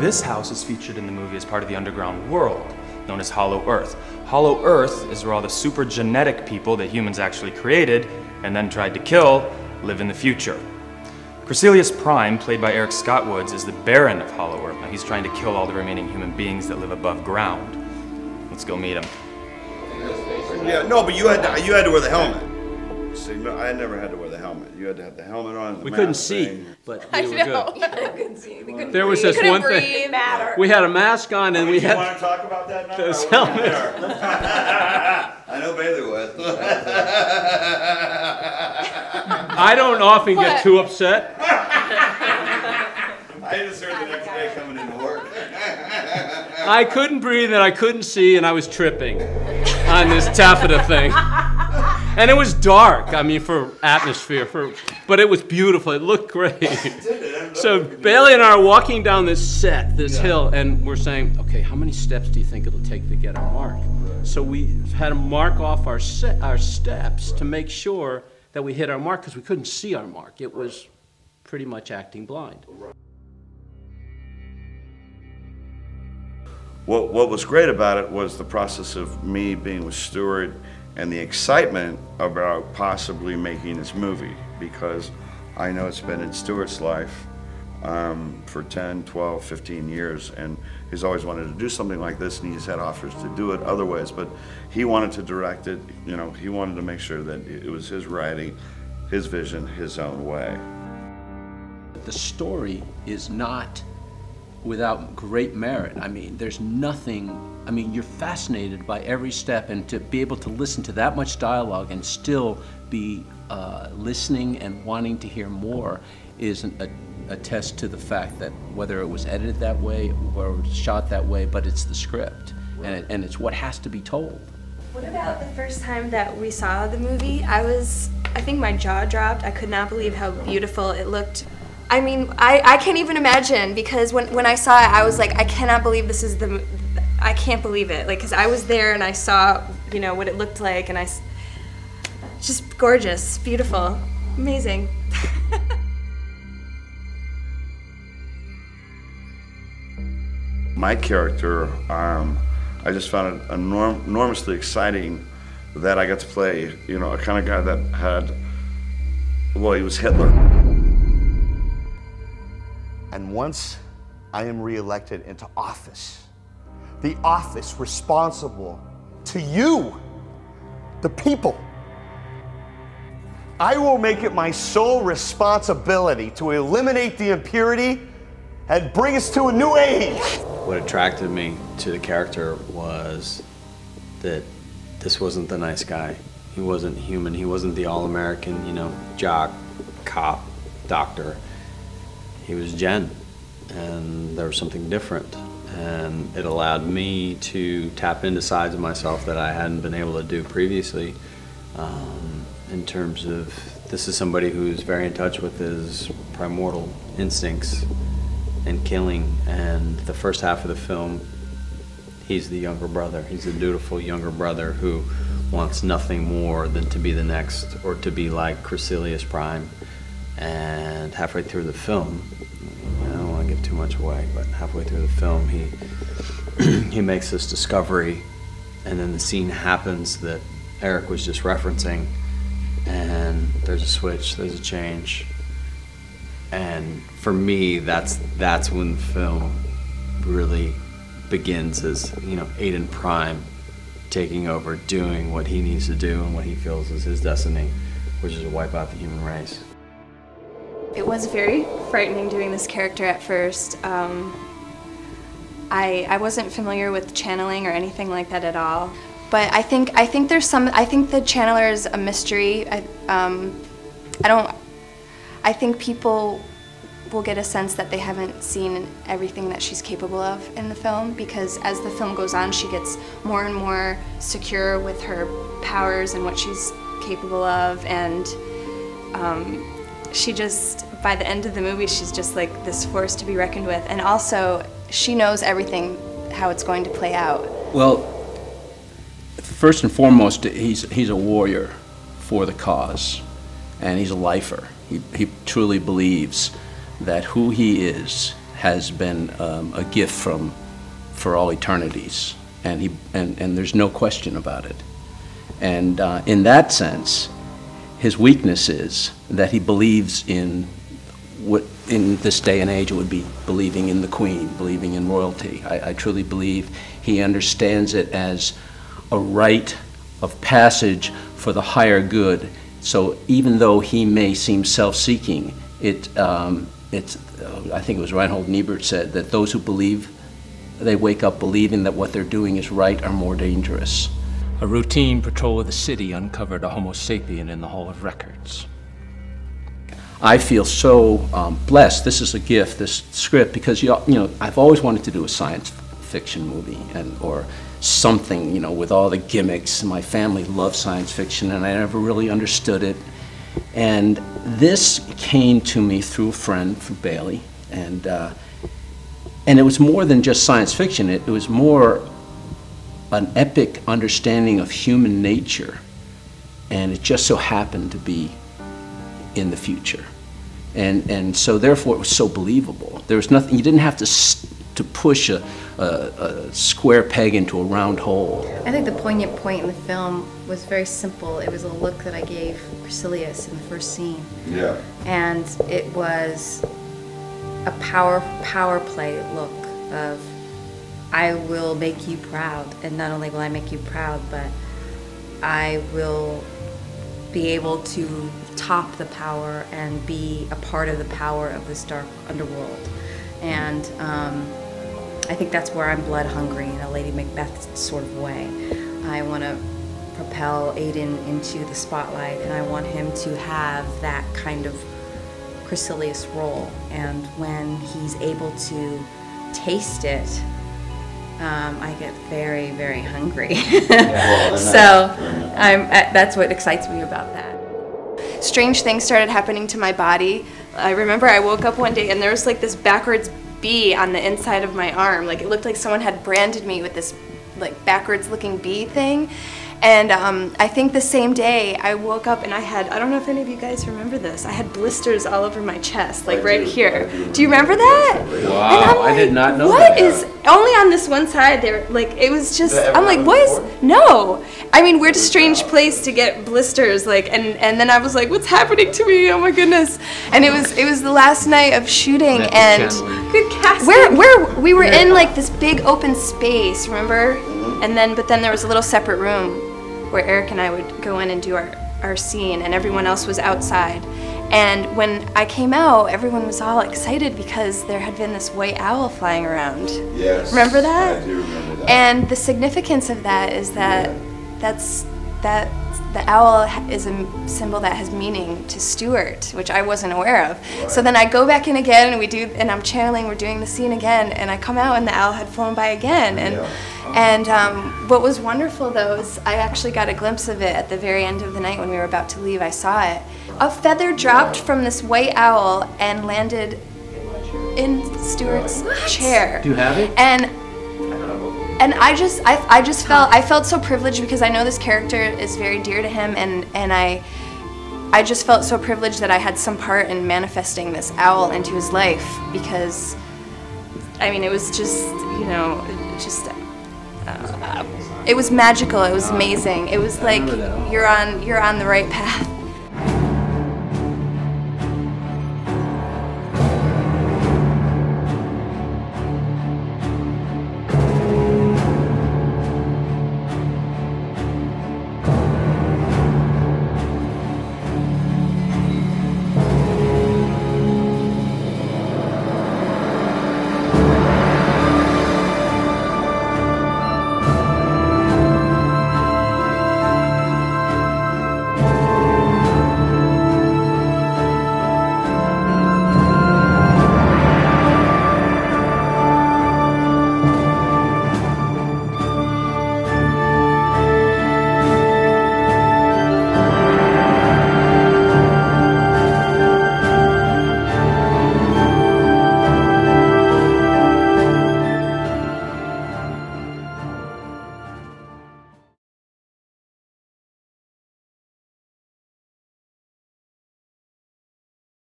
this house is featured in the movie as part of the underground world, known as Hollow Earth. Hollow Earth is where all the super genetic people that humans actually created and then tried to kill live in the future. Crecilius Prime, played by Eric Scott Woods, is the Baron of Hollow Earth. Now he's trying to kill all the remaining human beings that live above ground. Let's go meet him. Yeah, no, but you had to wear the helmet. See, no, I never had to wear the helmet. You had to have the helmet on. We couldn't see, but we were good. I couldn't see. We couldn't There was breathe. this one thing. We had a mask on, and we You had want to talk about that now? those helmets. I know Bailey was. I don't often get too upset. I just heard the next day coming into work. I couldn't breathe, and I couldn't see, and I was tripping on this taffeta thing. And it was dark, I mean, for atmosphere, but it was beautiful. It looked great. So Bailey and I are walking down this set, this hill, and we're saying, okay, how many steps do you think it'll take to get our mark? So we had to mark off our steps to make sure that we hit our mark, because we couldn't see our mark. It was pretty much acting blind. What was great about it was the process of me being with Stuart and the excitement about possibly making this movie, because I know it's been in Stuart's life for 10, 12, 15 years, and he's always wanted to do something like this, and he's had offers to do it other ways, but he wanted to direct it. You know, he wanted to make sure that it was his writing, his vision, his own way. The story is not without great merit. I mean, there's nothing, I mean, you're fascinated by every step, and to be able to listen to that much dialogue and still be listening and wanting to hear more is a test to the fact that whether it was edited that way or shot that way, but it's the script, and it's what has to be told. What about the first time that we saw the movie? I think my jaw dropped. I could not believe how beautiful it looked. I mean, I can't even imagine, because when I saw it, I was like, I cannot believe this is I can't believe it. Like, because I was there and I saw, you know, what it looked like, and just gorgeous, beautiful, amazing. My character, I just found it enormously exciting that I got to play, you know, a kind of guy that had, well, he was Hitler. And once I am reelected into office, the office responsible to you, the people, I will make it my sole responsibility to eliminate the impurity and bring us to a new age. What attracted me to the character was that this wasn't the nice guy. He wasn't human. He wasn't the all-American, you know, jock, cop, doctor. He was Jen, and there was something different, and it allowed me to tap into sides of myself that I hadn't been able to do previously, in terms of this is somebody who's very in touch with his primordial instincts and killing, and the first half of the film, he's the younger brother. He's a dutiful younger brother who wants nothing more than to be the next, or to be like Crecilius Prime. And halfway through the film, I don't want to give too much away, but halfway through the film, he makes this discovery, and then the scene happens that Eric was just referencing, and there's a switch, there's a change. And for me, that's when the film really begins, as, you know, Aiden Prime taking over, doing what he needs to do and what he feels is his destiny, which is to wipe out the human race. It was very frightening doing this character at first. I wasn't familiar with channeling or anything like that at all. But I think the channeler is a mystery. I think people will get a sense that they haven't seen everything that she's capable of in the film, because as the film goes on, she gets more and more secure with her powers and what she's capable of, and she just, by the end of the movie, she's just like this force to be reckoned with. And also, she knows everything, how it's going to play out. Well, first and foremost, he's a warrior for the cause, and he's a lifer. He truly believes that who he is has been a gift for all eternities, and there's no question about it. And in that sense, his weakness is that he believes in what in this day and age it would be believing in the Queen, believing in royalty. I truly believe he understands it as a rite of passage for the higher good. So even though he may seem self-seeking, I think it was Reinhold Niebuhr said that those who believe, they wake up believing that what they're doing is right are more dangerous. A routine patrol of the city uncovered a Homo sapien in the Hall of Records. I feel so blessed. This is a gift, this script, because you know I've always wanted to do a science fiction movie or something, you know, with all the gimmicks. My family loves science fiction, and I never really understood it. And this came to me through a friend, through Bailey, and it was more than just science fiction. It was more an epic understanding of human nature, and it just so happened to be in the future, and so therefore it was so believable. There was nothing. You didn't have to push a square peg into a round hole. I think the poignant point in the film was very simple. It was a look that I gave Priscillius in the first scene. Yeah. And it was a power play look of, I will make you proud, and not only will I make you proud, but I will be able to top the power and be a part of the power of this dark underworld. And I think that's where I'm blood hungry in a Lady Macbeth sort of way. I want to propel Aiden into the spotlight, and I want him to have that kind of Priscillius role. And when he's able to taste it, I get very, very hungry. So that's what excites me about that. Strange things started happening to my body. I remember I woke up one day and there was like this backwards bee on the inside of my arm. Like it looked like someone had branded me with this like backwards looking bee thing. And I think the same day I woke up and I don't know if any of you guys remember this, I had blisters all over my chest, like right here. Do you remember that? Wow, I did not know that. What is, only on this one side there, like it was just, I'm like, what is, no. I mean, we're at a strange place to get blisters, like, and then I was like, what's happening to me? Oh my goodness. And it was the last night of shooting, and good casting. We were in like this big open space, remember? And then, but then there was a little separate room where Eric and I would go in and do our scene, and everyone else was outside. And when I came out, everyone was all excited because there had been this white owl flying around. Yes. Remember that? I do remember that. And the significance of that is that the owl is a symbol that has meaning to Stuart, which I wasn't aware of. Right. So then I go back in again, and I'm channeling, we're doing the scene again, and I come out and the owl had flown by again. And what was wonderful though is I actually got a glimpse of it at the very end of the night when we were about to leave. I saw it. A feather dropped from this white owl and landed in Stuart's chair. Do you have it? And I just felt so privileged because I know this character is very dear to him, and I just felt so privileged that I had some part in manifesting this owl into his life, because I mean it was just, you know, it was magical, it was amazing. It was like you're on the right path.